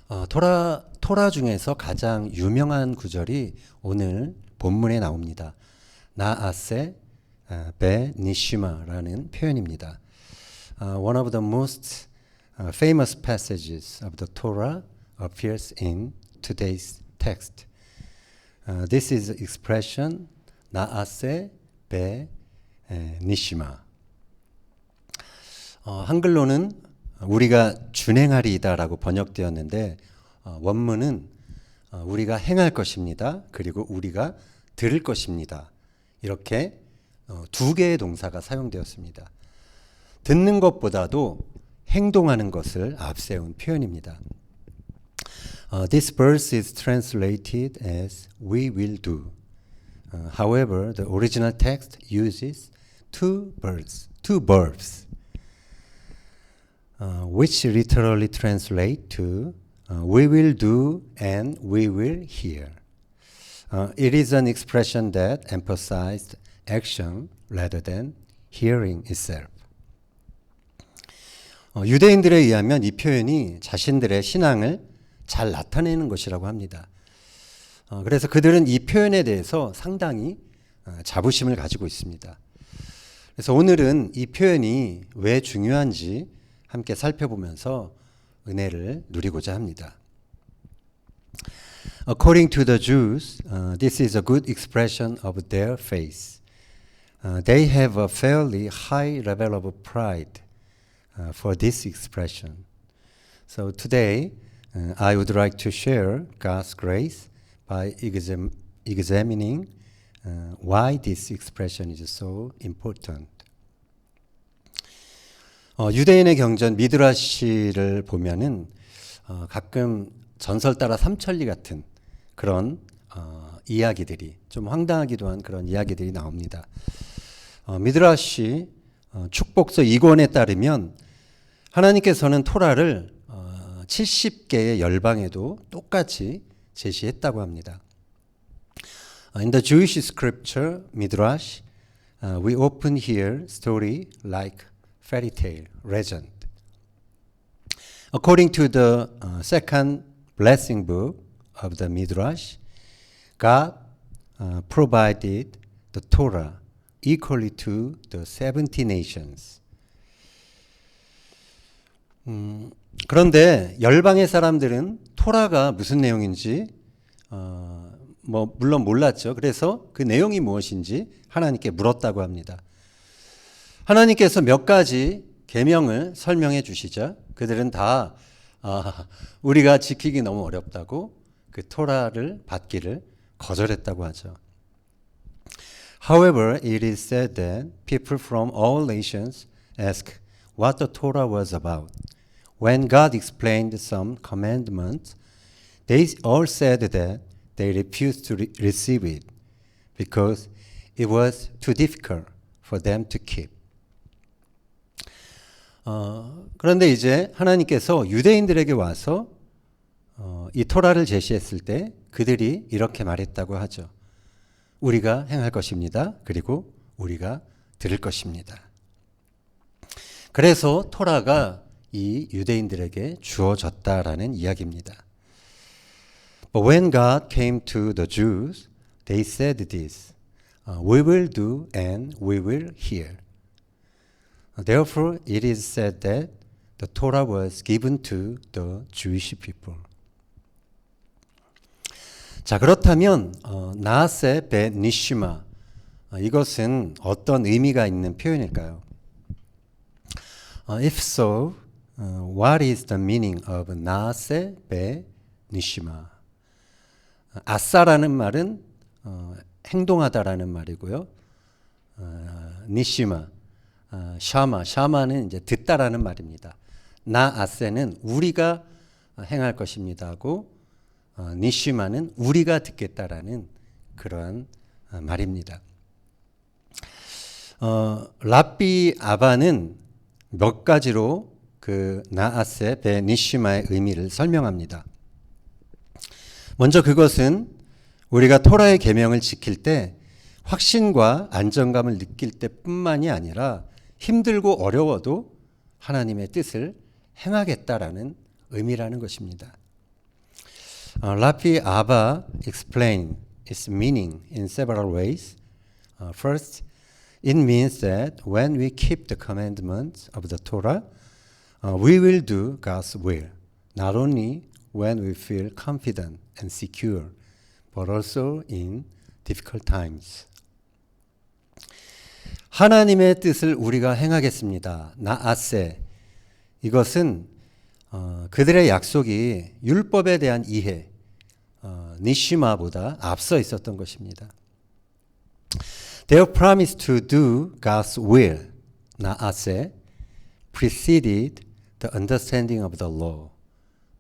토라 중에서 가장 유명한 구절이 오늘 본문에 나옵니다. 나아세 베 니시마라는 표현입니다. One of the most famous passages of the Torah appears in today's text. This is expression 나아세 베 니시마. 한글로는 우리가 준행하리이다라고 번역되었는데 원문은 우리가 행할 것입니다. 그리고 우리가 들을 것입니다. 이렇게 두 개의 동사가 사용되었습니다. 듣는 것보다도 행동하는 것을 앞세운 표현입니다. This verse is translated as we will do. However, the original text uses two verbs, which literally translate to we will do and we will hear. It is an expression that emphasized action rather than hearing itself. 유대인들에 의하면 이 표현이 자신들의 신앙을 잘 나타내는 것이라고 합니다. 그래서 그들은 이 표현에 대해서 상당히 자부심을 가지고 있습니다. 그래서 오늘은 이 표현이 왜 중요한지 함께 살펴보면서 은혜를 누리고자 합니다. According to the Jews, this is a good expression of their faith. They have a fairly high level of pride for this expression. So today, I would like to share God's grace by examining why this expression is so important. 유대인의 경전 미드라시를 보면은 가끔 전설 따라 삼천리 같은 그런 이야기들이 좀 황당하기도 한 그런 이야기들이 나옵니다. 미드라시 축복서 2권에 따르면 하나님께서는 토라를 70개의 열방에도 똑같이 제시했다고 합니다. In the Jewish scripture, Midrash, we often hear story like fairy tale, legend. According to the second blessing book of the Midrash, God provided the Torah equally to the 70 nations. 그런데 열방의 사람들은 토라가 무슨 내용인지 물론 몰랐죠. 그래서 그 내용이 무엇인지 하나님께 물었다고 합니다. 하나님께서 몇 가지 계명을 설명해 주시자 그들은 다 우리가 지키기 너무 어렵다고 그 토라를 받기를 거절했다고 하죠. However, it is said that people from all nations asked what the Torah was about. When God explained some commandments, they all said that they refused to receive it because it was too difficult for them to keep. 그런데 이제 하나님께서 유대인들에게 와서 이 토라를 제시했을 때 그들이 이렇게 말했다고 하죠. 우리가 행할 것입니다. 그리고 우리가 들을 것입니다. 그래서 토라가 이 유대인들에게 주어졌다라는 이야기입니다. But when God came to the Jews, they said this, we will do and we will hear. Therefore, it is said that the Torah was given to the Jewish people. 자, 그렇다면 나아세 베 니시마 이것은 어떤 의미가 있는 표현일까요? If so, what is the meaning of 나아세 베 니시마? 아싸라는 말은 행동하다라는 말이고요. 니시마, 샤마는 이제 듣다라는 말입니다. 나아세는 우리가 행할 것입니다고 니시마는 우리가 듣겠다라는 그런 말입니다. 랍비 아바는 몇 가지로 그 나아세 베 니시마의 의미를 설명합니다. 먼저 그것은 우리가 토라의 계명을 지킬 때 확신과 안정감을 느낄 때뿐만이 아니라 힘들고 어려워도 하나님의 뜻을 행하겠다라는 의미라는 것입니다. Rafi Abba explained its meaning in several ways. First, it means that when we keep the commandments of the Torah, we will do God's will, not only when we feel confident and secure, but also in difficult times. 하나님의 뜻을 우리가 행하겠습니다. 나아세. 이것은 그들의 약속이 율법에 대한 이해, 니시마보다 앞서 있었던 것입니다. Their promise to do God's will, 나아세, preceded the understanding of the law,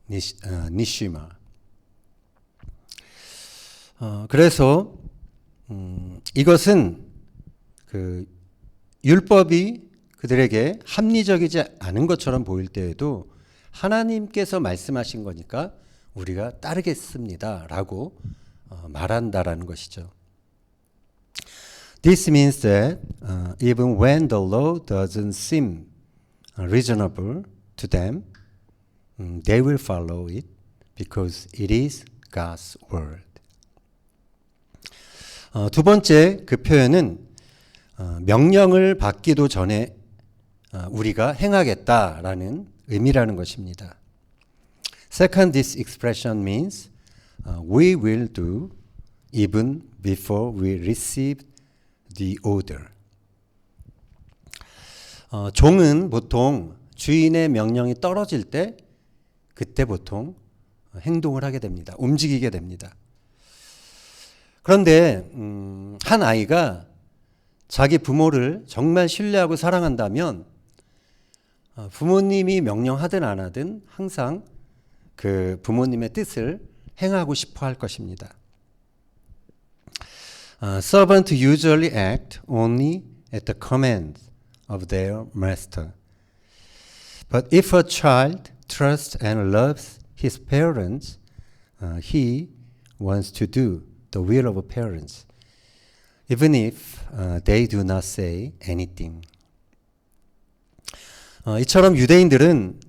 니시마. 그래서 이것은 그 율법이 그들에게 합리적이지 않은 것처럼 보일 때에도 하나님께서 말씀하신 거니까 우리가 따르겠습니다 라고 말한다라는 것이죠. This means that even when the law doesn't seem reasonable to them, they will follow it because it is God's word. 두 번째 그 표현은 명령을 받기도 전에 우리가 행하겠다라는 의미라는 것입니다. Second, this expression means we will do even before we receive the order. 종은 보통 주인의 명령이 떨어질 때 그때 보통 행동을 하게 됩니다. 움직이게 됩니다. 그런데 한 아이가 자기 부모를 정말 신뢰하고 사랑한다면 부모님이 명령하든 안 하든 항상 그 부모님의 뜻을 행하고 싶어 할 것입니다. Servants usually act only at the command of their master. But if a child trusts and loves his parents, he wants to do the will of parents, even if they do not say anything. 이처럼 유대인들은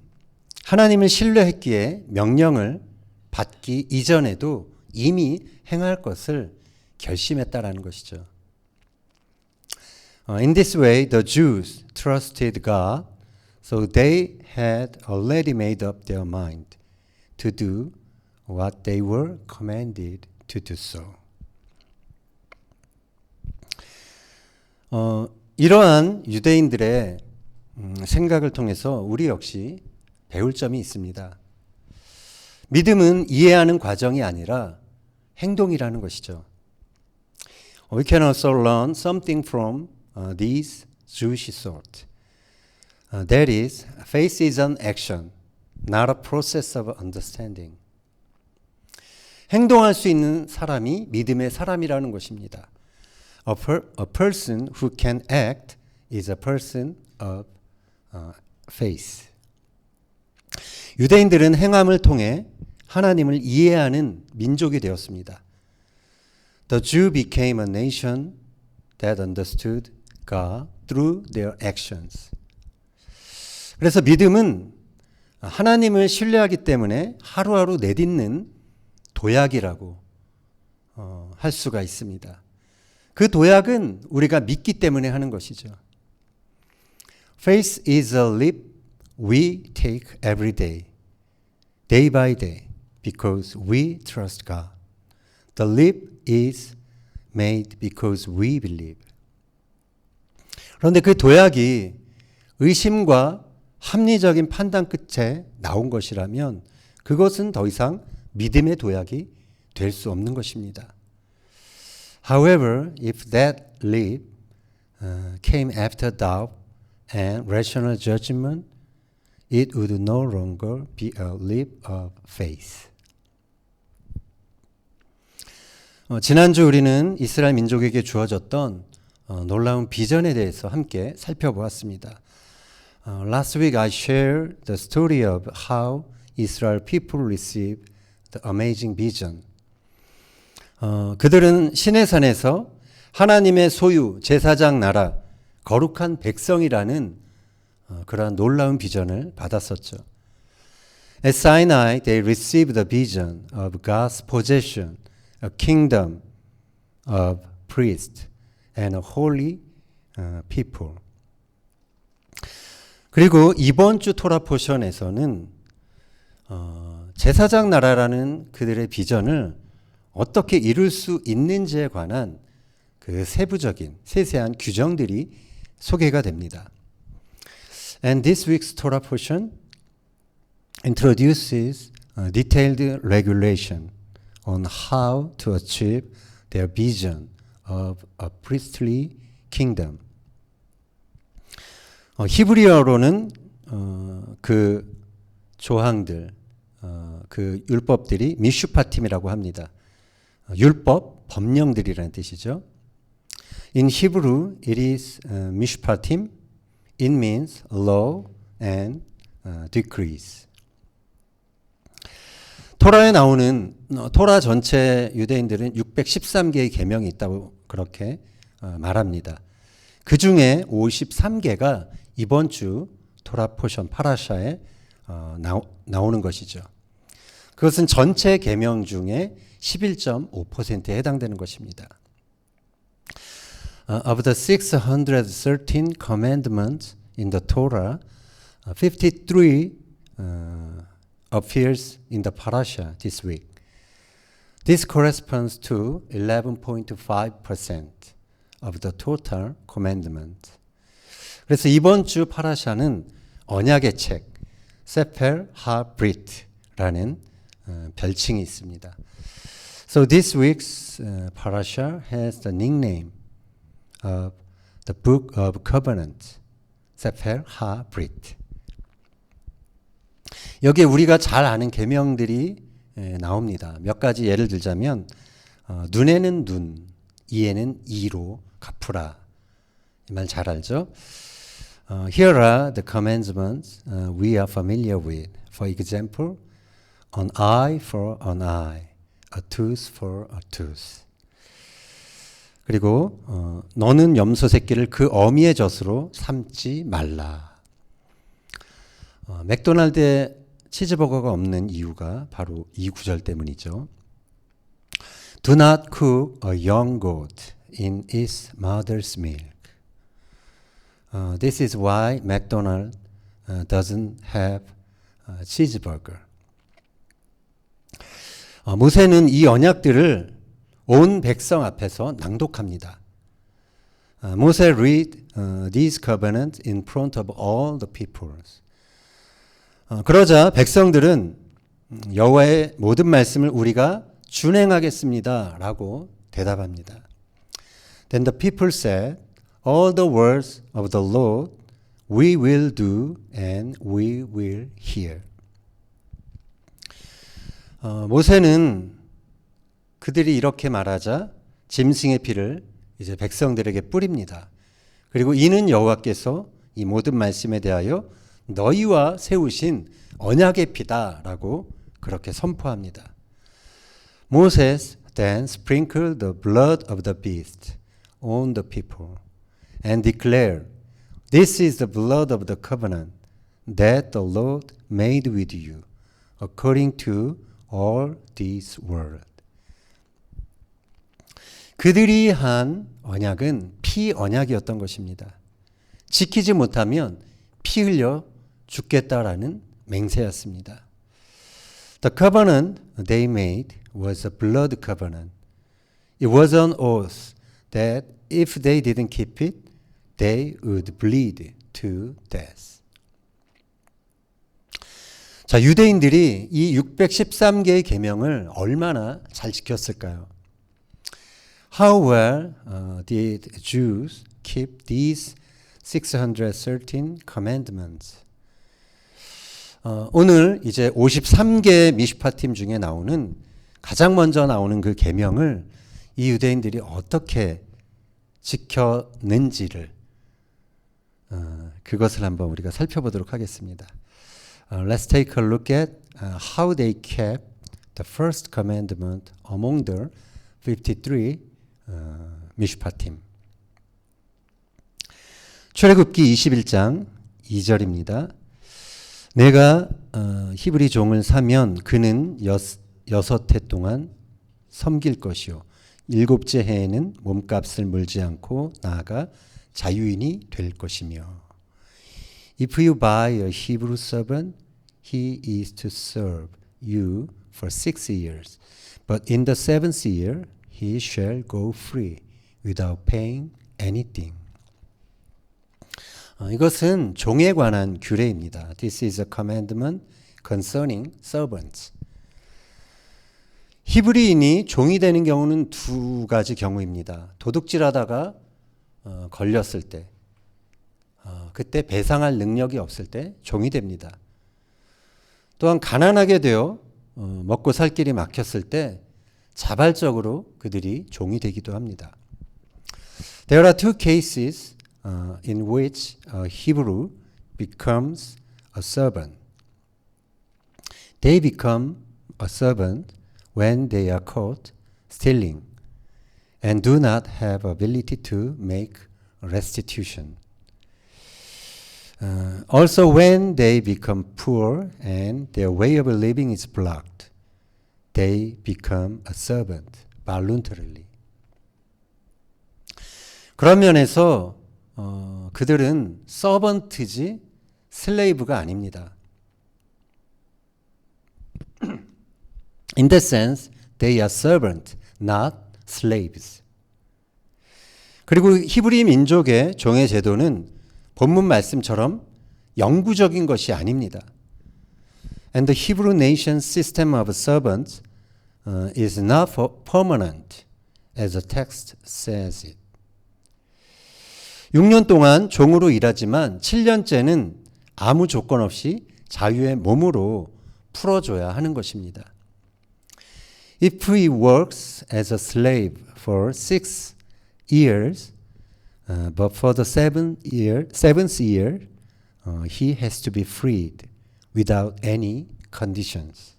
하나님을 신뢰했기에 명령을 받기 이전에도 이미 행할 것을 결심했다라는 것이죠. In this way, the Jews trusted God, so they had already made up their mind to do what they were commanded to do so. 이러한 유대인들의 생각을 통해서 우리 역시 배울 점이 있습니다. 믿음은 이해하는 과정이 아니라 행동이라는 것이죠. We can also learn something from these Jewish thought. That is, faith is an action, not a process of understanding. 행동할 수 있는 사람이 믿음의 사람이라는 것입니다. A person who can act is a person of faith. 유대인들은 행함을 통해 하나님을 이해하는 민족이 되었습니다. The Jew became a nation that understood God through their actions. 그래서 믿음은 하나님을 신뢰하기 때문에 하루하루 내딛는 도약이라고 할 수가 있습니다. 그 도약은 우리가 믿기 때문에 하는 것이죠. Faith is a leap we take every day, day by day, because we trust God. The leap is made because we believe. 그런데 그 도약이 의심과 합리적인 판단 끝에 나온 것이라면 그것은 더 이상 믿음의 도약이 될 수 없는 것입니다. However, if that leap came after doubt and rational judgment, it would no longer be a leap of faith. 지난주 우리는 이스라엘 민족에게 주어졌던 놀라운 비전에 대해서 함께 살펴보았습니다. Last week I shared the story of how Israel people received the amazing vision. 그들은 시내산에서 하나님의 소유, 제사장 나라, 거룩한 백성이라는 그러한 놀라운 비전을 받았었죠. At Sinai, they received the vision of God's possession, a kingdom of priests and a holy people. 그리고 이번 주 토라 포션에서는 제사장 나라라는 그들의 비전을 어떻게 이룰 수 있는지에 관한 그 세부적인 세세한 규정들이 소개가 됩니다. And this week's Torah portion introduces detailed regulation on how to achieve their vision of a priestly kingdom. 히브리어로는 그 조항들, 그 율법들이 미슈파팀이라고 합니다. 율법, 법령들이라는 뜻이죠. In Hebrew, it is mishpatim. It means law and decrees. 토라에 나오는 토라 전체 유대인들은 613개의 계명이 있다고 그렇게 말합니다. 그 중에 53개가 이번 주 토라 포션 파라샤에 나오는 것이죠. 그것은 전체 계명 중에 11.5%에 해당되는 것입니다. Of the 613 commandments in the Torah, 53 appears in the parasha this week. This corresponds to 11.5% of the total commandment. 그래서 이번 주 파라샤는 언약의 책, 세펠 하브릿라는 별칭이 있습니다. So this week's parasha has the nickname of the Book of Covenant, 세펠 하브릿. 여기에 우리가 잘 아는 계명들이 나옵니다. 몇 가지 예를 들자면 눈에는 눈, 이에는 이로 갚으라. 이 말 잘 알죠? Here are the commandments we are familiar with. For example, an eye for an eye, a tooth for a tooth. 그리고 너는 염소 새끼를 그 어미의 젖으로 삼지 말라. 맥도날드에 치즈버거가 없는 이유가 바로 이 구절 때문이죠. Do not cook a young goat in its mother's milk. This is why McDonald's doesn't have a cheeseburger. 모세는 이 언약들을 온 백성 앞에서 낭독합니다. 모세 read these covenants in front of all the peoples. 그러자 백성들은 여호와의 모든 말씀을 우리가 준행하겠습니다 라고 대답합니다. Then the people said, all the words of the Lord we will do and we will hear. 모세는 그들이 이렇게 말하자 짐승의 피를 이제 백성들에게 뿌립니다. 그리고 이는 여호와께서 이 모든 말씀에 대하여 너희와 세우신 언약의 피다라고 그렇게 선포합니다. Moses then sprinkled the blood of the beast on the people and declared, This is the blood of the covenant that the Lord made with you, according to all these words. 그들이 한 언약은 피 언약이었던 것입니다. 지키지 못하면 피 흘려 죽겠다라는 맹세였습니다. The covenant they made was a blood covenant. It was an oath that if they didn't keep it, they would bleed to death. 자, 유대인들이 이 613개의 계명을 얼마나 잘 지켰을까요? How well did Jews keep these 613 commandments? 오늘 이제 53개의 미슈파팀 중에 나오는 가장 먼저 나오는 그 계명을 이 유대인들이 어떻게 지켰는지를 그것을 한번 우리가 살펴보도록 하겠습니다. Let's take a look at how they kept the first commandment among the 53 미슈파팀. 출애굽기 21장 2절입니다. 내가 히브리 종을 사면 그는 6해 동안 섬길 것이요 7째 해에는 몸값을 물지 않고 나아가 자유인이 될 것이며 If you buy a Hebrew servant, he is to serve you for 6 years. But in the 7th year, he shall go free without paying anything. 이것은 종에 관한 규례입니다. This is a commandment concerning servants. 히브리인이 종이 되는 경우는 2가지 경우입니다. 도둑질하다가 걸렸을 때, 그때 배상할 능력이 없을 때 종이 됩니다. 또한 가난하게 되어 먹고 살 길이 막혔을 때 자발적으로 그들이 종이 되기도 합니다. There are 2 cases in which a Hebrew becomes a servant. They become a servant when they are caught stealing and do not have ability to make restitution. Also when they become poor and their way of living is blocked, they become a servant voluntarily. 그런 면에서 그들은 서번트지 슬레이브가 아닙니다. In that sense, they are servants, not slaves. 그리고 히브리 민족의 종의 제도는 본문 말씀처럼 영구적인 것이 아닙니다. And the Hebrew nation's system of servants is not permanent, as the text says it. 6년 동안 종으로 일하지만 7년째는 아무 조건 없이 자유의 몸으로 풀어줘야 하는 것입니다. If he works as a slave for 6 years, but for the 7th year, he has to be freed without any conditions.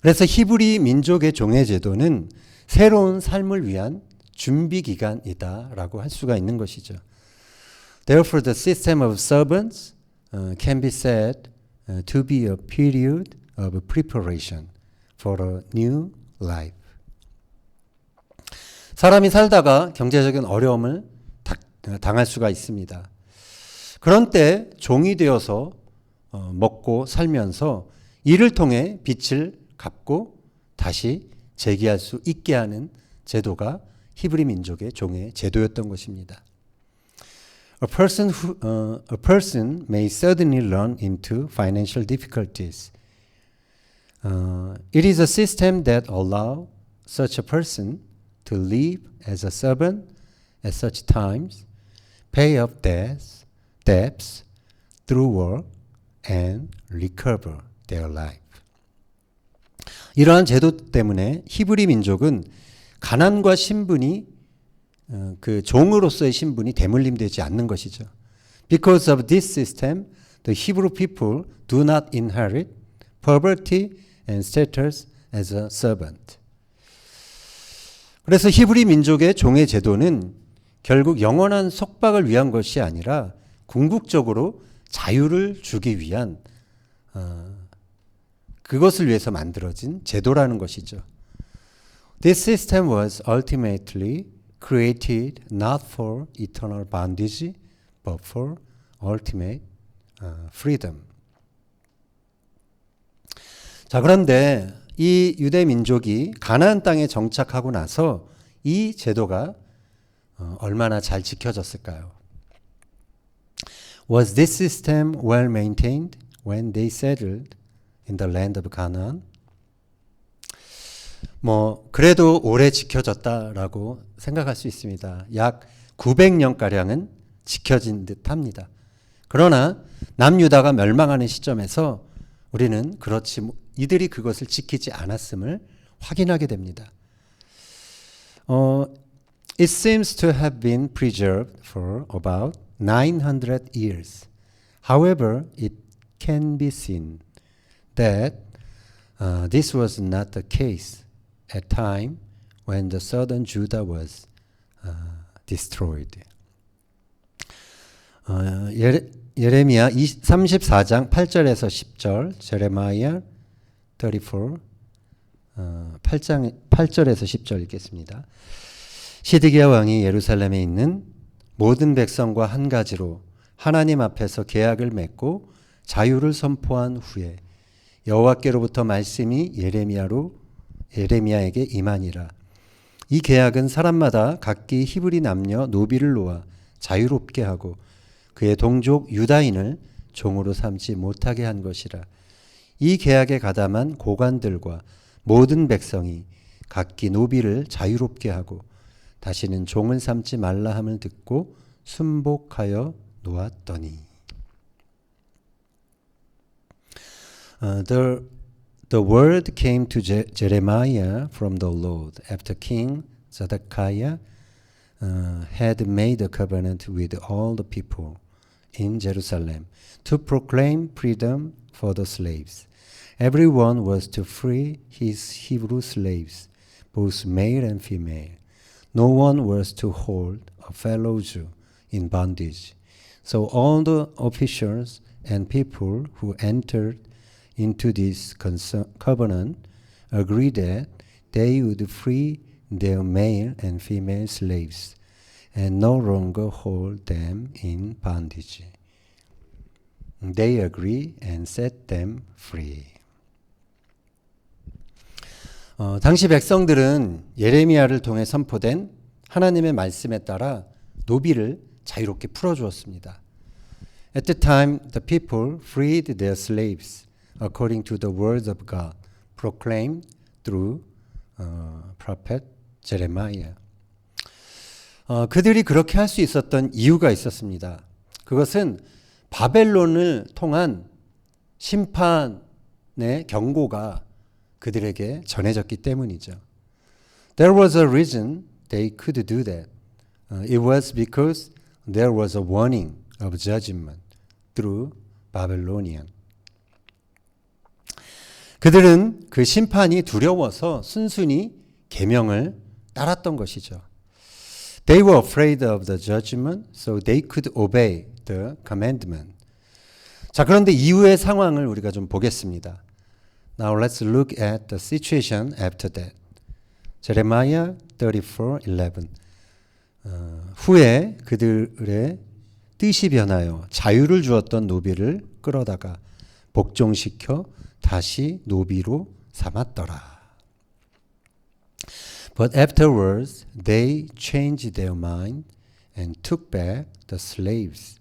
그래서 히브리 민족의 종의 제도는 새로운 삶을 위한 준비 기간이다라고 할 수가 있는 것이죠. Therefore, the system of servants can be said to be a period of preparation for a new life. 사람이 살다가 경제적인 어려움을 당할 수가 있습니다. 그런 때 종이 되어서 먹고 살면서 이를 통해 빚을 갚고 다시 재기할 수 있게 하는 제도가 히브리 민족의 종의 제도였던 것입니다. A person may suddenly run into financial difficulties. It is a system that allows such a person to live as a servant at such times, pay off debts through work, and recover their life. 이러한 제도 때문에 히브리 민족은 가난과 신분이 그 종으로서의 신분이 대물림되지 않는 것이죠. Because of this system, the Hebrew people do not inherit poverty and status as a servant. 그래서 히브리 민족의 종의 제도는 결국 영원한 속박을 위한 것이 아니라 궁극적으로 자유를 주기 위한 그것을 위해서 만들어진 제도라는 것이죠. This system was ultimately created not for eternal bondage, but for ultimate freedom. 자, 그런데 이 유대 민족이 가나안 땅에 정착하고 나서 이 제도가 얼마나 잘 지켜졌을까요? Was this system well maintained when they settled in the land of Canaan? 그래도 오래 지켜졌다라고 생각할 수 있습니다. 약 900년가량은 지켜진 듯 합니다. 그러나 남유다가 멸망하는 시점에서 우리는 이들이 그것을 지키지 않았음을 확인하게 됩니다. It seems to have been preserved for about 900 years. However, it can be seen that this was not the case at time when the southern Judah was destroyed. 예레미야 34장 8절에서 10절, 제레마이아 34, 8절에서 10절 읽겠습니다. 시드기야 왕이 예루살렘에 있는 모든 백성과 한 가지로 하나님 앞에서 계약을 맺고 자유를 선포한 후에 여호와께로부터 말씀이 예레미야에게 임하니라. 이 계약은 사람마다 각기 히브리 남녀 노비를 놓아 자유롭게 하고 그의 동족 유다인을 종으로 삼지 못하게 한 것이라. 이 계약에 가담한 고관들과 모든 백성이 각기 노비를 자유롭게 하고 다시는 종을 삼지 말라 함을 듣고 순복하여 놓았더니. The word came to Jeremiah from the Lord after King Zedekiah had made a covenant with all the people in Jerusalem to proclaim freedom for the slaves. Everyone was to free his Hebrew slaves, both male and female. No one was to hold a fellow Jew in bondage. So all the officials and people who entered into this covenant agreed that they would free their male and female slaves and no longer hold them in bondage. They agree and set them free. 당시 백성들은 예레미야를 통해 선포된 하나님의 말씀에 따라 노비를 자유롭게 풀어주었습니다. At the time, the people freed their slaves according to the words of God proclaimed through prophet Jeremiah. 그들이 그렇게 할 수 있었던 이유가 있었습니다. 그것은 바벨론을 통한 심판의 경고가 그들에게 전해졌기 때문이죠. There was a reason they could do that. It was because there was a warning of judgment through Babylonian. 그들은 그 심판이 두려워서 순순히 계명을 따랐던 것이죠. They were afraid of the judgment, so they could obey the commandment. 자, 그런데 이후의 상황을 우리가 좀 보겠습니다. Now let's look at the situation after that. Jeremiah 34:11. 후에 그들의 뜻이 변하여 자유를 주었던 노비를 끌어다가 복종시켜 다시 노비로 삼았더라. But afterwards they changed their mind and took back the slaves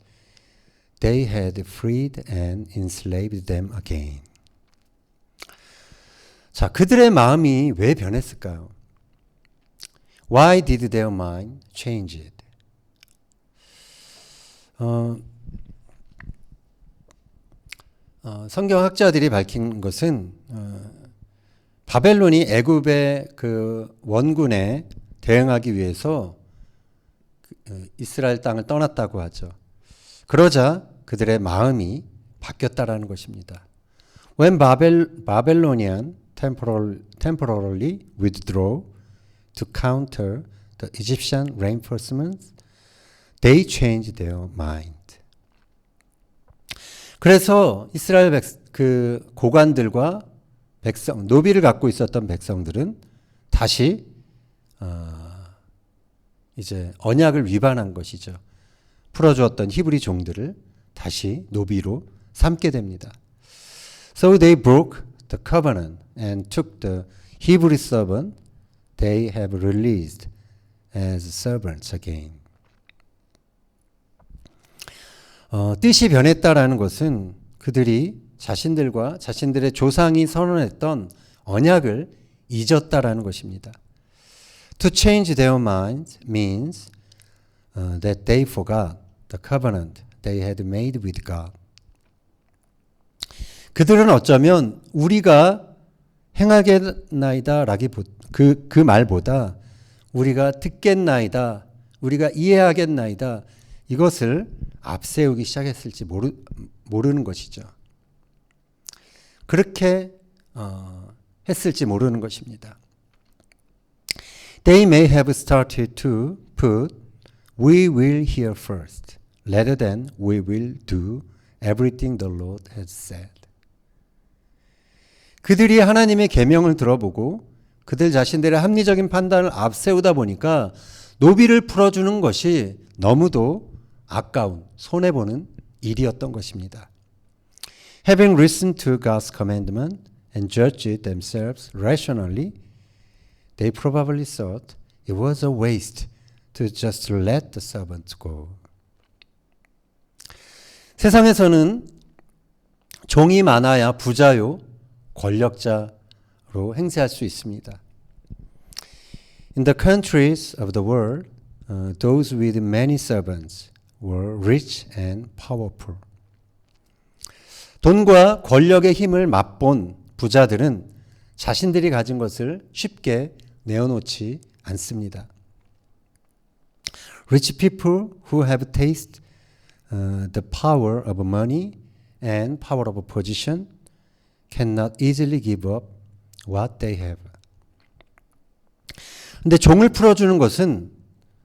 they had freed and enslaved them again. 자, 그들의 마음이 왜 변했을까요? Why did their mind change it? 성경학자들이 밝힌 것은 바벨론이 애굽의 그 원군에 대응하기 위해서 이스라엘 땅을 떠났다고 하죠. 그러자 그들의 마음이 바뀌었다라는 것입니다. When Babylonian temporarily withdrew to counter the Egyptian reinforcements, they changed their mind. 그래서 이스라엘 그 고관들과 백성, 노비를 갖고 있었던 백성들은 다시 이제 언약을 위반한 것이죠. 풀어주었던 히브리 종들을 다시 노비로 삼게 됩니다. So they broke the covenant and took the Hebrew servant they have released as servants again. 뜻이 변했다라는 것은 그들이 자신들과 자신들의 조상이 선언했던 언약을 잊었다라는 것입니다. To change their minds means that they forgot the covenant they had made with God. 그들은 어쩌면 우리가 행하겠나이다 그 말보다 우리가 듣겠나이다, 우리가 이해하겠나이다 이것을 앞세우기 시작했을지 모르는 것이죠. 그렇게 했을지 모르는 것입니다. They may have started to put "We will hear first" rather than we will do everything the Lord has said. 그들이 하나님의 계명을 들어보고 그들 자신들의 합리적인 판단을 앞세우다 보니까 노비를 풀어주는 것이 너무도 아까운 손해보는 일이었던 것입니다. Having listened to God's commandment and judged it themselves rationally, they probably thought it was a waste to just let the servants go. 세상에서는 종이 많아야 부자요, 권력자로 행세할 수 있습니다. In the countries of the world, those with many servants were rich and powerful. 돈과 권력의 힘을 맛본 부자들은 자신들이 가진 것을 쉽게 내어놓지 않습니다. Rich people who have tasted the power of money and power of position cannot easily give up what they have. 근데 종을 풀어주는 것은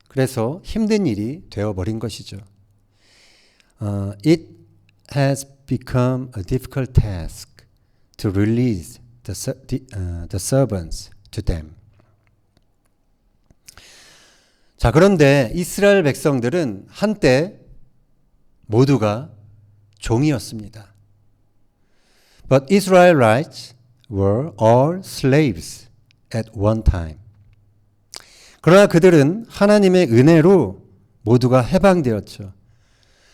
그래서 힘든 일이 되어버린 것이죠. It has become a difficult task to release the servants to them. 자, 그런데 이스라엘 백성들은 한때 모두가 종이었습니다. But Israelites were all slaves at one time. 그러나 그들은 하나님의 은혜로 모두가 해방되었죠.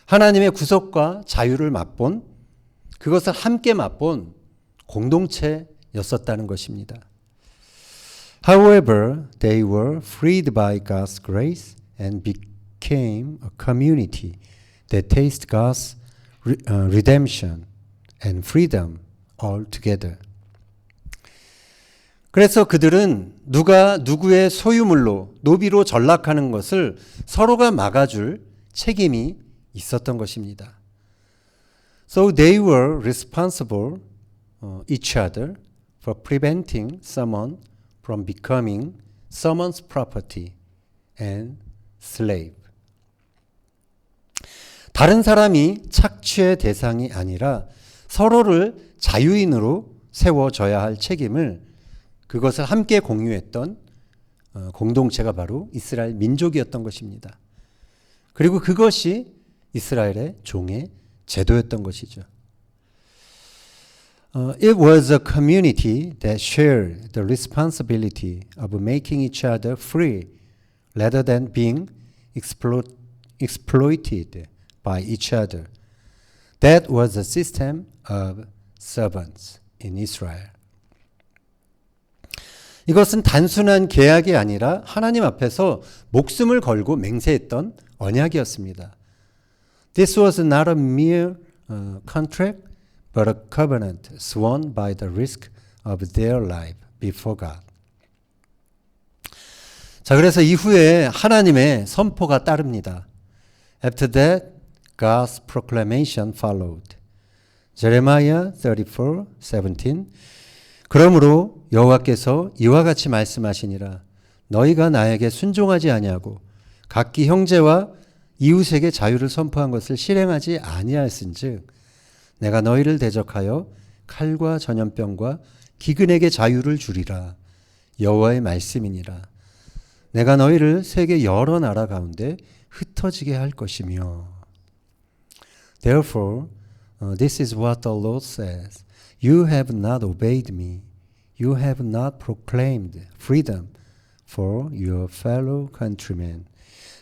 하나님의 구속과 자유를 맛본, 그것을 함께 맛본 공동체였었다는 것입니다. However, they were freed by God's grace and became a community that tasted God's redemption and freedom all together. 그래서 그들은 누가 누구의 소유물로 노비로 전락하는 것을 서로가 막아줄 책임이 있었던 것입니다. So they were responsible each other for preventing someone from becoming someone's property and slave. 다른 사람이 착취의 대상이 아니라 서로를 자유인으로 세워줘야 할 책임을 그것을 함께 공유했던 공동체가 바로 이스라엘 민족이었던 것입니다. 그리고 그것이 이스라엘의 종의 제도였던 것이죠. It was a community that shared the responsibility of making each other free rather than being exploited by each other. That was the system of servants in Israel. 이것은 단순한 계약이 아니라 하나님 앞에서 목숨을 걸고 맹세했던 언약이었습니다. This was not a mere contract, but a covenant sworn by the risk of their life before God. 자, 그래서 이후에 하나님의 선포가 따릅니다. After that, God's proclamation followed. Jeremiah 34:17. 그러므로 여호와께서 이와 같이 말씀하시니라. 너희가 나에게 순종하지 아니하고 각기 형제와 이웃에게 자유를 선포한 것을 실행하지 아니하였은즉 내가 너희를 대적하여 칼과 전염병과 기근에게 자유를 주리라. 여호와의 말씀이니라. 내가 너희를 세계 여러 나라 가운데 흩어지게 할 것이며. Therefore, this is what the Lord says. You have not obeyed me. You have not proclaimed freedom for your fellow countrymen.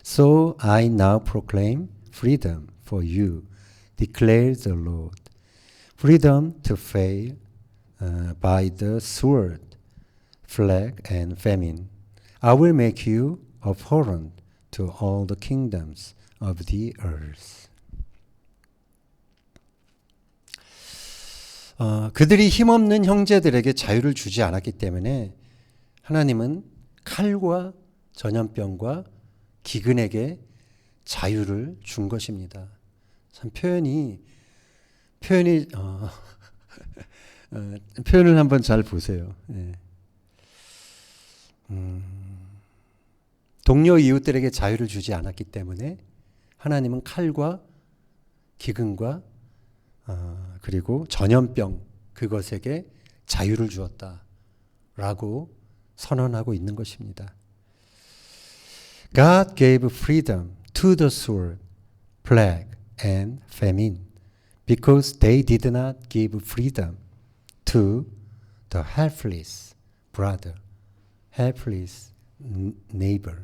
So I now proclaim freedom for you, declares the Lord. Freedom to fail by the sword, plague, and famine. I will make you abhorrent to all the kingdoms of the earth. 그들이 힘없는 형제들에게 자유를 주지 않았기 때문에 하나님은 칼과 전염병과 기근에게 자유를 준 것입니다. 참 표현을 한번 잘 보세요. 예. 동료 이웃들에게 자유를 주지 않았기 때문에 하나님은 칼과 기근과 그리고 전염병 그것에게 자유를 주었다라고 선언하고 있는 것입니다. God gave freedom to the sword, plague, and famine because they did not give freedom to the helpless brother, helpless neighbor.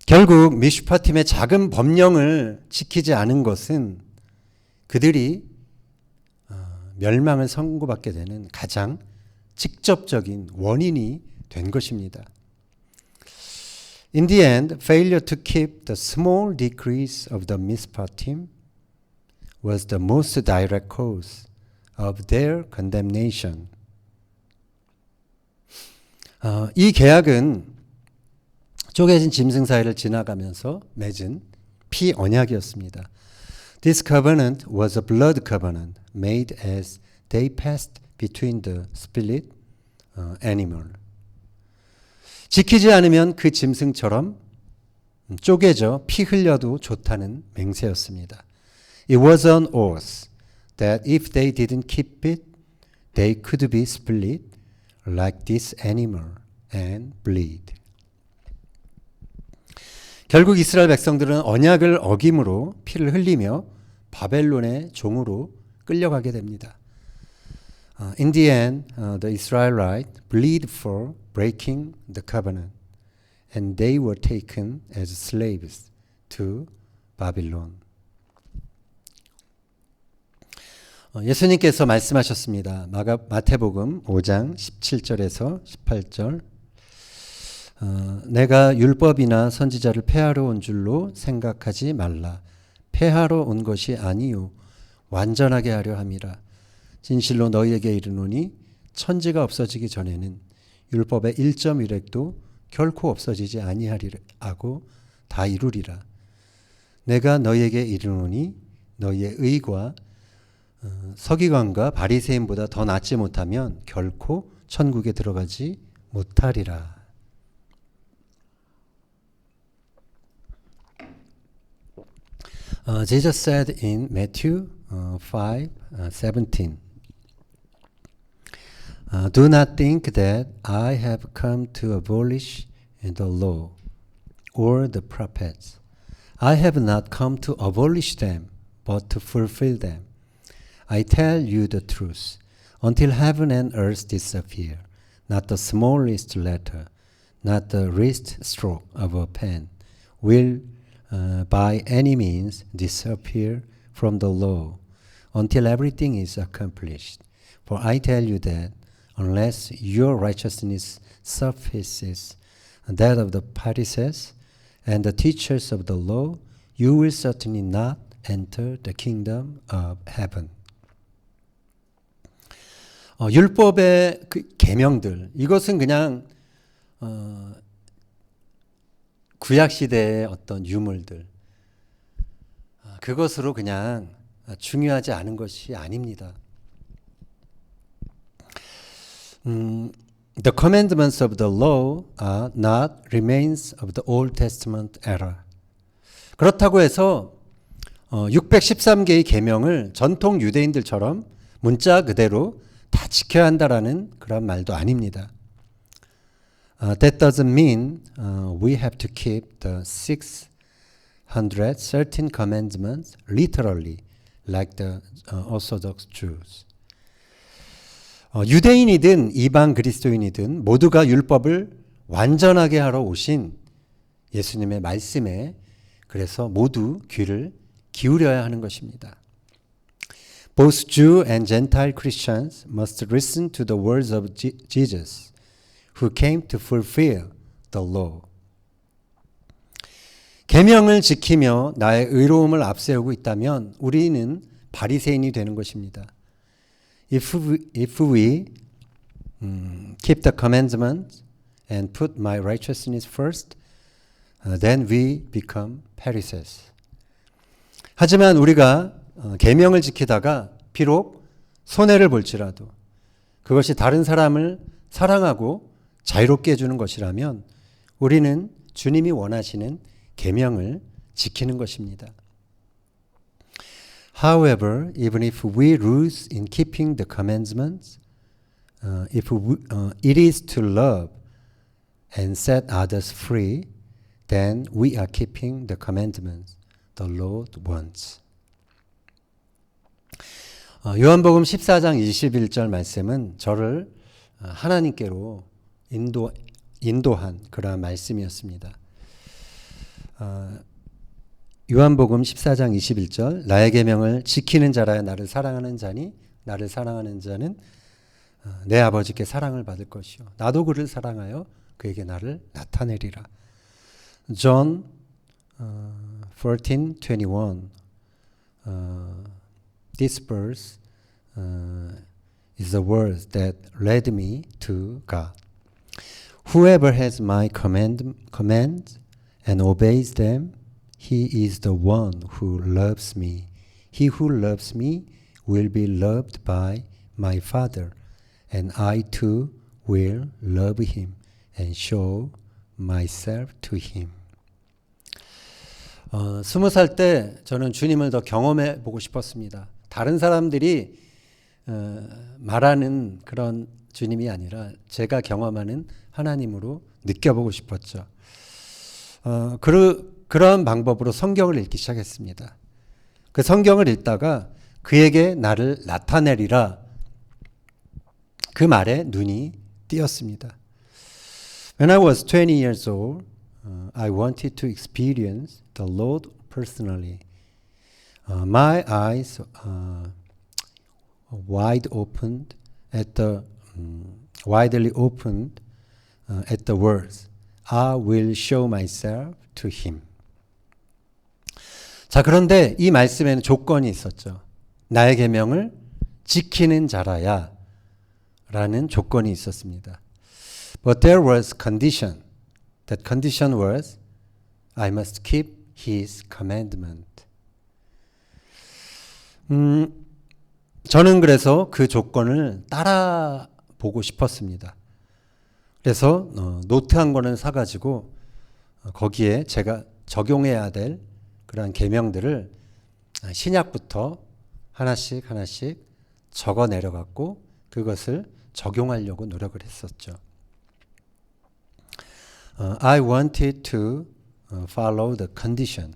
결국 미슈파팀의 작은 법령을 지키지 않은 것은 그들이 멸망을 선고받게 되는 가장 직접적인 원인이 된 것입니다. In the end, failure to keep the small decrees of the Mishpatim was the most direct cause of their condemnation. 이 계약은 쪼개진 짐승 사이를 지나가면서 맺은 피 언약이었습니다. This covenant was a blood covenant made as they passed between the split animal. 지키지 않으면 그 짐승처럼 쪼개져 피 흘려도 좋다는 맹세였습니다. It was an oath that if they didn't keep it, they could be split like this animal and bleed. 결국 이스라엘 백성들은 언약을 어김으로 피를 흘리며 바벨론의 종으로 끌려가게 됩니다. In the end, the Israelites bleed for breaking the covenant, and they were taken as slaves to Babylon. 예수님께서 말씀하셨습니다. 마태복음 5장 17절에서 18절. 내가 율법이나 선지자를 폐하러 온 줄로 생각하지 말라. 폐하러 온 것이 아니요 완전하게 하려 함이라. 진실로 너희에게 이르노니 천지가 없어지기 전에는 율법의 1.1획도 결코 없어지지 아니하리라고 다 이루리라. 내가 너희에게 이르노니 너희의 의가 서기관과 바리새인보다 더 낫지 못하면 결코 천국에 들어가지 못하리라. Jesus said in Matthew 5:17, Do not think that I have come to abolish the law or the prophets. I have not come to abolish them, but to fulfill them. I tell you the truth. Until heaven and earth disappear, not the smallest letter, not the least stroke of a pen will by any means disappear from the law until everything is accomplished. For I tell you that unless your righteousness surpasses that of the Pharisees and the teachers of the law, you will certainly not enter the kingdom of heaven. 율법의 그 계명들, 이것은 그냥 구약 시대의 어떤 유물들, 그것으로 그냥 중요하지 않은 것이 아닙니다. The commandments of the law are not remains of the Old Testament era. 그렇다고 해서 613개의 계명을 전통 유대인들처럼 문자 그대로 다 지켜야 한다라는 그런 말도 아닙니다. That doesn't mean we have to keep the 613 commandments literally like the Orthodox Jews. 유대인이든 이방 그리스도인이든 모두가 율법을 완전하게 하러 오신 예수님의 말씀에 그래서 모두 귀를 기울여야 하는 것입니다. Both Jew and Gentile Christians must listen to the words of Jesus, who came to fulfill the law. 계명을 지키며 나의 의로움을 앞세우고 있다면 우리는 바리새인이 되는 것입니다. If we keep the commandments and put my righteousness first, then we become Pharisees. 하지만 우리가 계명을 지키다가 비록 손해를 볼지라도 그것이 다른 사람을 사랑하고 자유롭게 해주는 것이라면 우리는 주님이 원하시는 계명을 지키는 것입니다. However, even if we lose in keeping the commandments, it is to love and set others free, then we are keeping the commandments the Lord wants. 요한복음 14장 21절 말씀은 저를 하나님께로 인도한 그러한 말씀이었습니다. 요한복음 14장 21절 나의 계명을 지키는 자라야 나를 사랑하는 자니 나를 사랑하는 자는 내 아버지께 사랑을 받을 것이요 나도 그를 사랑하여 그에게 나를 나타내리라. John 14:21 This verse is the words that led me to God. Whoever has my commands and obeys them, he is the one who loves me. He who loves me will be loved by my Father, and I too will love him and show myself to him. 20살 때 저는 주님을 더 경험해 보고 싶었습니다. 다른 사람들이 말하는 그런 주님이 아니라 제가 경험하는 하나님으로 느껴보고 싶었죠. 그런 방법으로 성경을 읽기 시작했습니다. 그 성경을 읽다가 그에게 나를 나타내리라 그 말에 눈이 띄었습니다. When I was 20 years old, I wanted to experience the Lord personally. My eyes widely opened at the words, I will show myself to him. 자, 그런데 이 말씀에는 조건이 있었죠. 나의 계명을 지키는 자라야 라는 조건이 있었습니다. But there was condition. That condition was I must keep his commandment. 저는 그래서 그 조건을 따라 보고 싶었습니다. 그래서 노트 한 권을 사가지고 거기에 제가 적용해야 될 그런 계명들을 신약부터 하나씩 적어 내려갔고 그것을 적용하려고 노력을 했었죠. I wanted to follow the condition,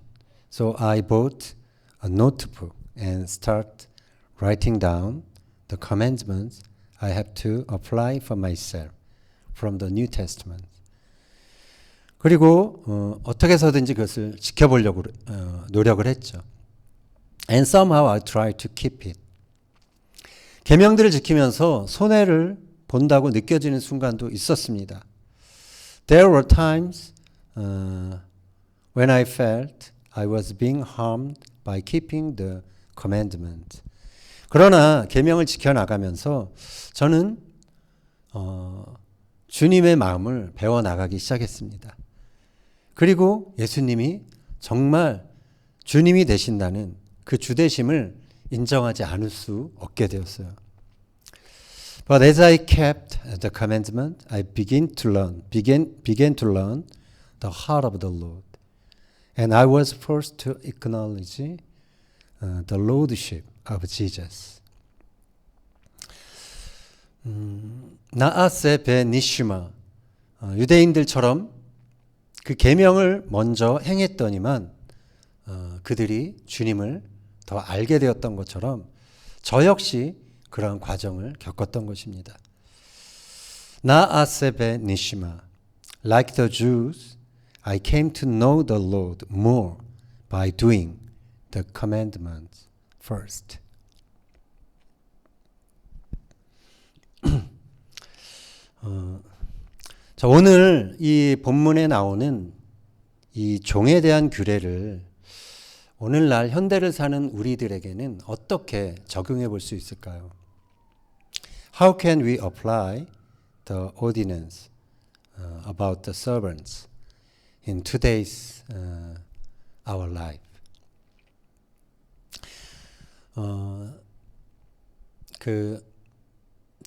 so I bought a notebook and start writing down the commandments I have to apply for myself from the New Testament. 그리고 어떻게 해서든지 그것을 지켜보려고 노력을 했죠. And somehow I tried to keep it. 계명들을 지키면서 손해를 본다고 느껴지는 순간도 있었습니다. There were times when I felt I was being harmed by keeping the commandment. 그러나 계명을 지켜나가면서 저는 주님의 마음을 배워나가기 시작했습니다. 그리고 예수님이 정말 주님이 되신다는 그 주되심을 인정하지 않을 수 없게 되었어요. But as I kept the commandment, I began to learn the heart of the Lord. And I was forced to acknowledge the lordship of Jesus. 나아세 베니시마 유대인들처럼 그 계명을 먼저 행했더니만 그들이 주님을 더 알게 되었던 것처럼 저 역시 그러한 과정을 겪었던 것입니다. 나아세 베니시마 Like the Jews, I came to know the Lord more by doing the commandments first. 자, 오늘 이 본문에 나오는 이 종에 대한 규례를 오늘날 현대를 사는 우리들에게는 어떻게 적용해 볼 수 있을까요? How can we apply the ordinance about the servants in today's our life? 그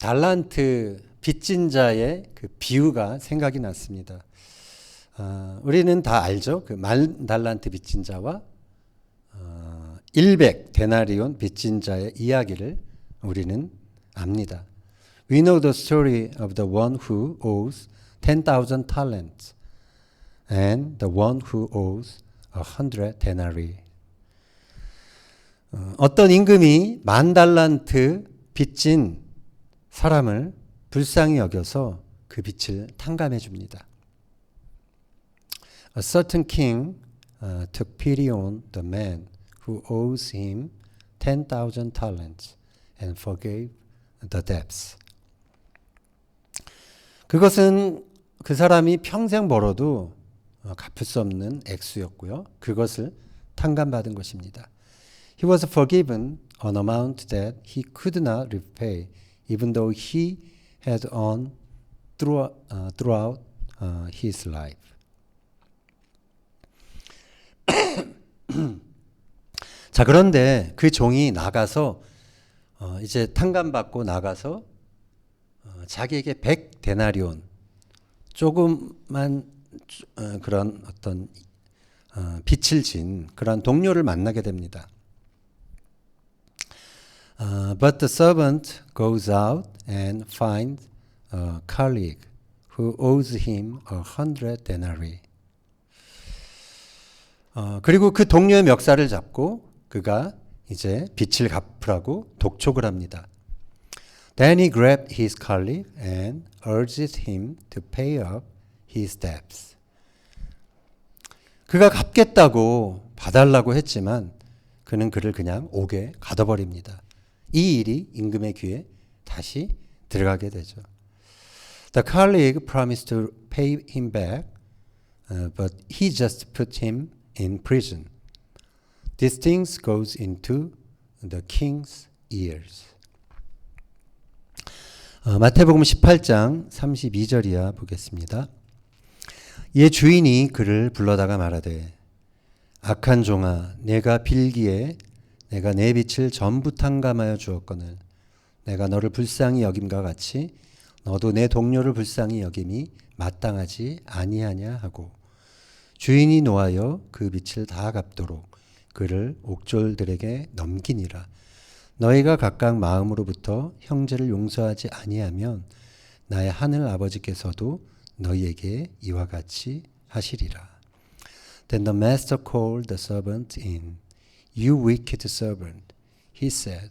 달란트 빚진 자의 그 비유가 생각이 났습니다. 우리는 다 알죠. 그 10,000달란트 빚진 자와 100 데나리온 빚진 자의 이야기를 우리는 압니다. We know the story of the one who owes 10,000 talents and the one who owes 100 denarii. 어떤 임금이 10,000달란트 빚진 사람을 불쌍히 여겨서 그 빚을 탕감해 줍니다. A certain king took pity on the man who owes him 10,000 talents and forgave the debts. 그것은 그 사람이 평생 벌어도 갚을 수 없는 액수였고요. 그것을 탕감받은 것입니다. He was forgiven an amount that he could not repay, even though he had earned throughout his life. 자, 그런데 그 종이 나가서 이제 탕감받고 나가서 자기에게 100 데나리온 조금만 그런 어떤 빚을 진 그런 동료를 만나게 됩니다. But the servant goes out and finds a colleague who owes him 100 denarii. 그리고 그 동료의 멱살을 잡고 그가 이제 빚을 갚으라고 독촉을 합니다. Then he grabbed his colleague and urged him to pay up his debts. 그가 갚겠다고 봐달라고 했지만 그는 그를 그냥 옥에 가둬버립니다. 이 일이 임금의 귀에 다시 들어가게 되죠. The colleague promised to pay him back, but he just put him in prison. These things goes into the king's ears. 마태복음 18장 32절 이하 보겠습니다. 이에 주인이 그를 불러다가 말하되 악한 종아 내가 빌기에 내가 내 빚을 전부 탕감하여 주었거늘 내가 너를 불쌍히 여김과 같이 너도 내 동료를 불쌍히 여김이 마땅하지 아니하냐 하고 주인이 노하여 그 빚을 다 갚도록 그를 옥졸들에게 넘기니라. 너희가 각각 마음으로부터 형제를 용서하지 아니하면 나의 하늘 아버지께서도 너희에게 이와 같이 하시리라. Then the master called the servant in. You wicked servant, he said,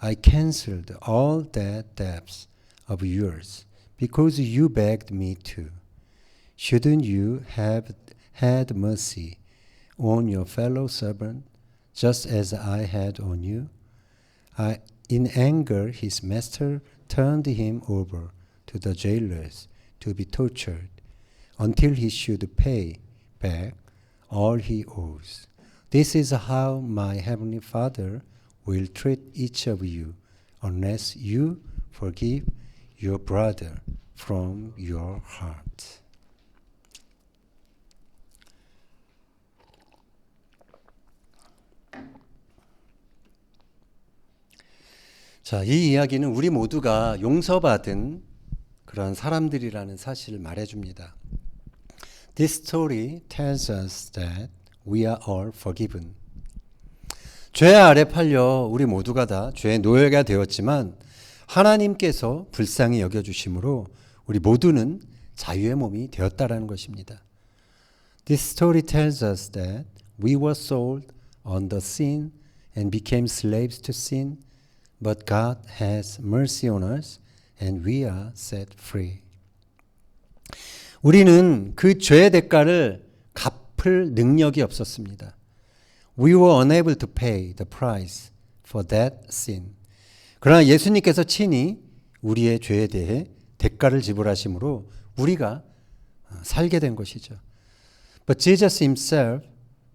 I cancelled all that debts of yours because you begged me to. Shouldn't you have had mercy on your fellow servant just as I had on you? In anger, his master turned him over to the jailers to be tortured until he should pay back all he owes. This is how my heavenly Father will treat each of you unless you forgive your brother from your heart. 자, 이 이야기는 우리 모두가 용서받은 그런 사람들이라는 사실을 말해줍니다. This story tells us that we are all forgiven. 죄 아래 팔려 우리 모두가 다 죄의 노예가 되었지만 하나님께서 불쌍히 여겨주심으로 우리 모두는 자유의 몸이 되었다라는 것입니다. This story tells us that we were sold under sin and became slaves to sin, but God has mercy on us and we are set free. 우리는 그 죄의 대가를 갚을 능력이 없었습니다. We were unable to pay the price for that sin. 그러나 예수님께서 친히 우리의 죄에 대해 대가를 지불하심으로 우리가 살게 된 것이죠. But Jesus himself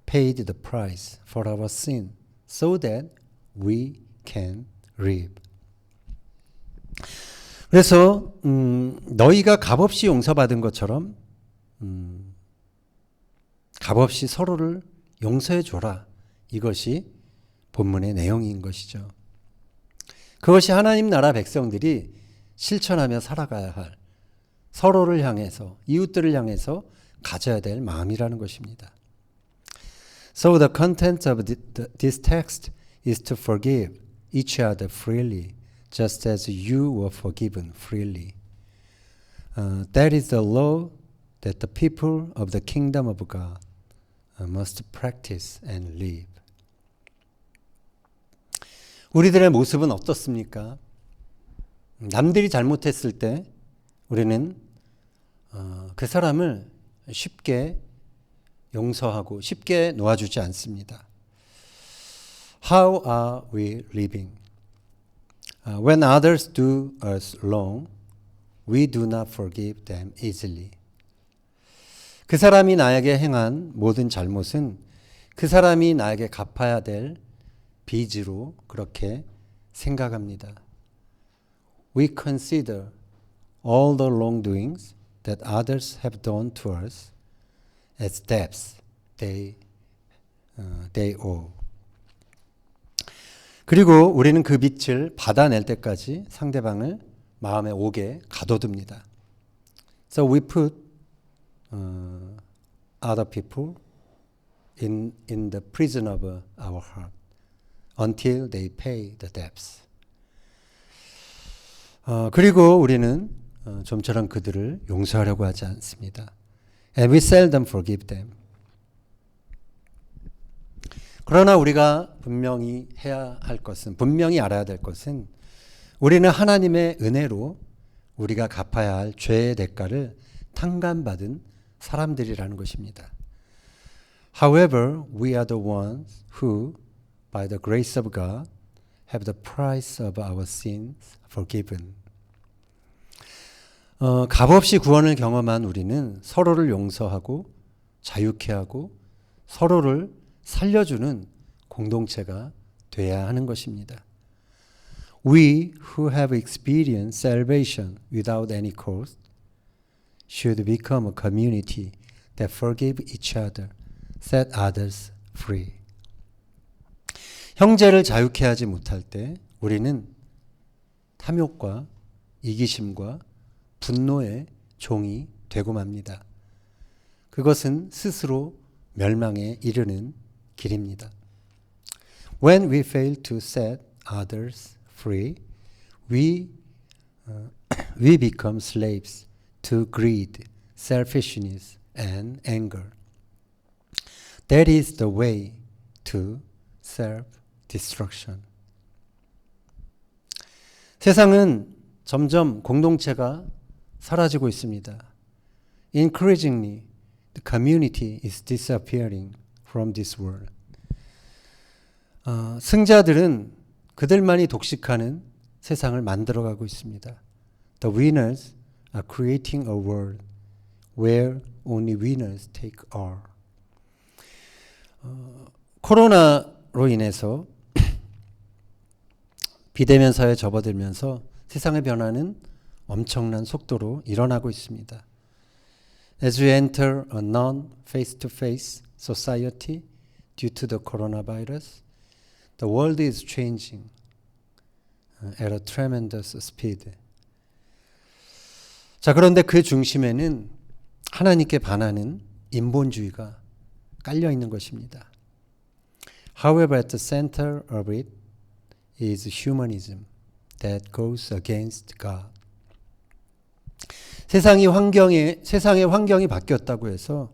paid the price for our sin so that we can live. 그래서 너희가 값없이 용서받은 것처럼 값없이 서로를 용서해 줘라. 이것이 본문의 내용인 것이죠. 그것이 하나님 나라 백성들이 실천하며 살아가야 할 서로를 향해서 이웃들을 향해서 가져야 될 마음이라는 것입니다. So the content of this text is to forgive each other freely, just as you were forgiven freely. That is the law that the people of the kingdom of God must practice and live. 우리들의 모습은 어떻습니까? 남들이 잘못했을 때 우리는 그 사람을 쉽게 용서하고 쉽게 놓아주지 않습니다. How are we living? When others do us wrong, we do not forgive them easily. 그 사람이 나에게 행한 모든 잘못은 그 사람이 나에게 갚아야 될 빚으로 그렇게 생각합니다. We consider all the wrongdoings that others have done to us as debts they owe. 그리고 우리는 그 빚을 받아낼 때까지 상대방을 마음에 오게 가둬둡니다. So we put other people in the prison of our heart until they pay the debts. 그리고 우리는 좀처럼 그들을 용서하려고 하지 않습니다. And we seldom forgive them. 그러나 우리가 분명히 해야 할 것은, 분명히 알아야 될 것은 우리는 하나님의 은혜로 우리가 갚아야 할 죄의 대가를 탕감받은 사람들이라는 것입니다. However, we are the ones who, by the grace of God, have the price of our sins forgiven. 값없이 구원을 경험한 우리는 서로를 용서하고 자유케 하고 서로를 살려주는 공동체가 돼야 하는 것입니다. We who have experienced salvation without any cost should become a community that forgive each other, set others free. 형제를 자유케 하지 못할 때 우리는 탐욕과 이기심과 분노의 종이 되고 맙니다. 그것은 스스로 멸망에 이르는 길입니다. When we fail to set others free, we become slaves to greed, selfishness, and anger. That is the way to self-destruction. 세상은 점점 공동체가 사라지고 있습니다. Increasingly, the community is disappearing from this world. 승자들은 그들만이 독식하는 세상을 만들어가고 있습니다. The winners are creating a world where only winners take all. 코로나로 인해서 비대면 사회에 접어들면서 세상의 변화는 엄청난 속도로 일어나고 있습니다. As we enter a non-face-to-face society due to the coronavirus, the world is changing at a tremendous speed. 자, 그런데 그 중심에는 하나님께 반하는 인본주의가 깔려 있는 것입니다. However, at the center of it is humanism that goes against God. 세상의 환경이 바뀌었다고 해서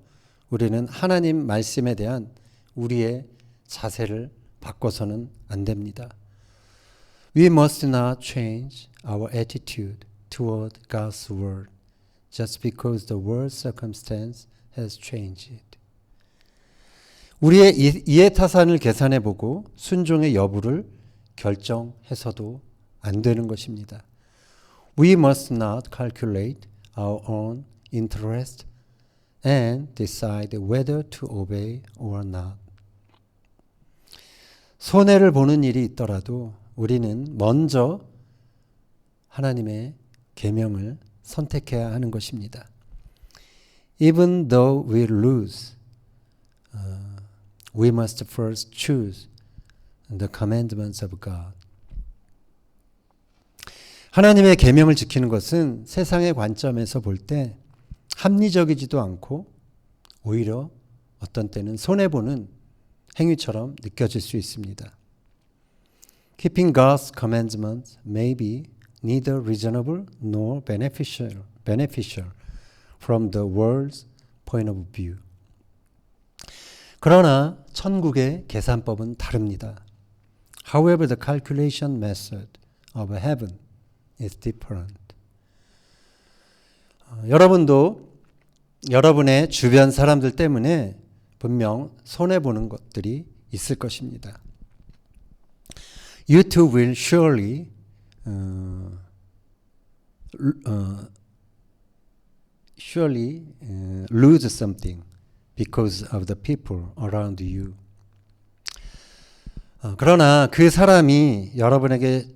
우리는 하나님 말씀에 대한 우리의 자세를 바꿔서는 안 됩니다. We must not change our attitude toward God's word just because the world circumstance has changed. 우리의 이해타산을 계산해보고 순종의 여부를 결정해서도 안 되는 것입니다. We must not calculate our own interest and decide whether to obey or not. 손해를 보는 일이 있더라도 우리는 먼저 하나님의 계명을 선택해야 하는 것입니다. Even though we lose, we must first choose the commandments of God. 하나님의 계명을 지키는 것은 세상의 관점에서 볼 때 합리적이지도 않고 오히려 어떤 때는 손해보는 행위처럼 느껴질 수 있습니다. Keeping God's commandments may be neither reasonable nor beneficial from the world's point of view. 그러나 천국의 계산법은 다릅니다. However, the calculation method of heaven is different. 여러분도 여러분의 주변 사람들 때문에 분명 손해보는 것들이 있을 것입니다. You too will surely lose something because of the people around you. 그러나 그 사람이 여러분에게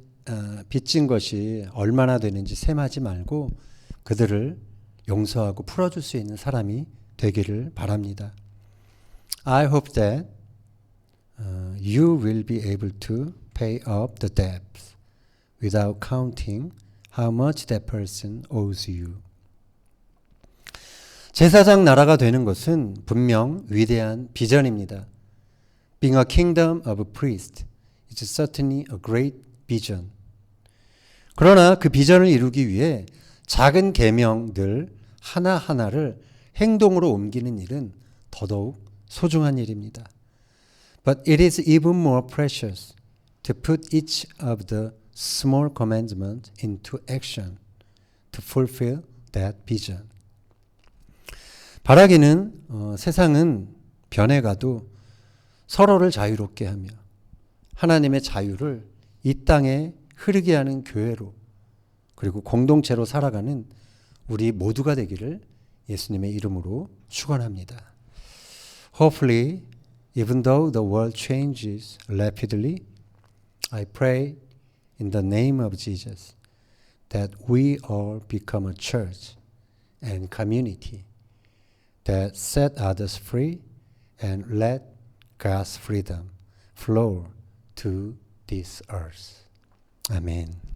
빚진 것이 얼마나 되는지 셈하지 말고 그들을 용서하고 풀어줄 수 있는 사람이 되기를 바랍니다. I hope that you will be able to pay up the debts without counting how much that person owes you. 제사장 나라가 되는 것은 분명 위대한 비전입니다. Being a kingdom of priests is certainly a great vision. 그러나 그 비전을 이루기 위해 작은 계명들 하나하나를 행동으로 옮기는 일은 더더욱 소중한 일입니다. But it is even more precious to put each of the small commandments into action to fulfill that vision. 바라기는 세상은 변해가도 서로를 자유롭게 하며 하나님의 자유를 이 땅에 흐르게 하는 교회로 그리고 공동체로 살아가는 우리 모두가 되기를 예수님의 이름으로 축원합니다. Hopefully, even though the world changes rapidly, I pray in the name of Jesus that we all become a church and community that set others free and let God's freedom flow to this earth. Amen.